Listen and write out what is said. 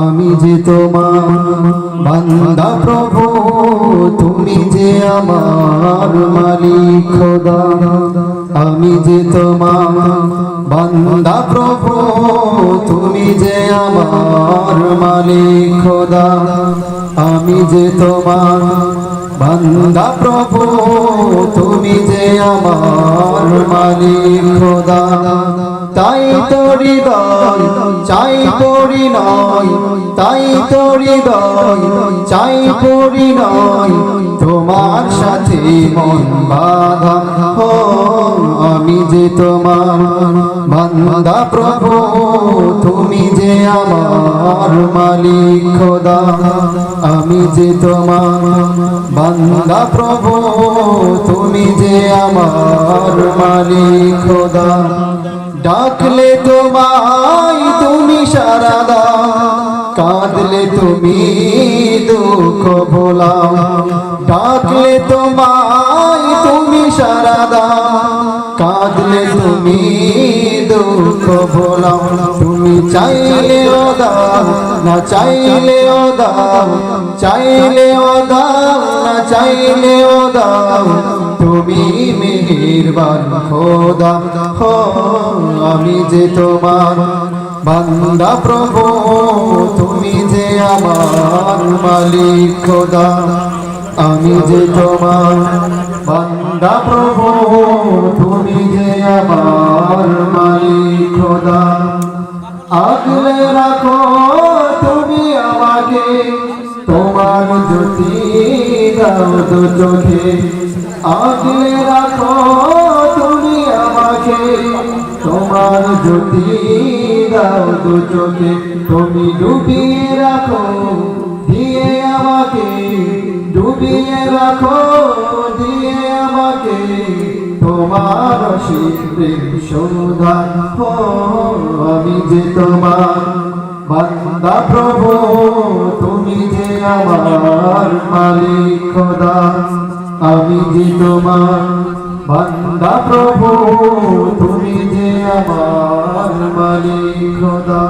আমি যে তোমার বান্দা প্রভু, তুমি যে আমার মালিক খোদা। আমি যে তোমার বান্দা প্রভু, তুমি যে আমার মালিক খোদা। আমি যে তোমার বান্দা প্রভু, তুমি যে আমার মালিক খোদা। তাই তো হৃদয় চাই পরিণয়, তাই তো হৃদয় চাই পরিণয়, তোমার সাথে মন বাঁধা। ও আমি যে তোমার বান্দা প্রভু, তুমি যে আমার মালিক খোদা। আমি যে তোমার বান্দা প্রভু, তুমি যে আমার মালিক খোদা। ডাকলে তোমায় তুমি সাড়া দাও, কাঁদলে তুমি দুঃখ ভোলাও। ডাকলে তোমায় তুমি সাড়া দাও, কাঁদলে তুমি দুঃখ ভোলাও। তুমি চাইলেও দাও, না চাইলেও দাও, চাইলেও দাও, না চাইলেও দাও, তুমি মেহেরবান খোদা। হো আমি যে তোমার বান্দা প্রভু, তুমি যে আমার মালিক খোদা। আমি যে তোমার বান্দা প্রভু, তুমি যে আমার মালিক খোদা। আগলে রাখো তুমি আমাকে, তোমার জ্যোতি দাও দু চোখে। আগলে রাখো তুমি আমাকে, তোমার জ্যোতি দাও দু চোখে। তুমি ডুবিয়ে রাখো দিয়ে আমাকে, ডুবিয়ে রাখো দিয়ে আমাকে, তোমার অসীম সুধা। ও আমি যে তোমার বান্দা প্রভু, তুমি যে আমার মালিক খোদা। আমি যে তোমার বান্দা প্রভু, তুমি যে আমার মালিক খোদা।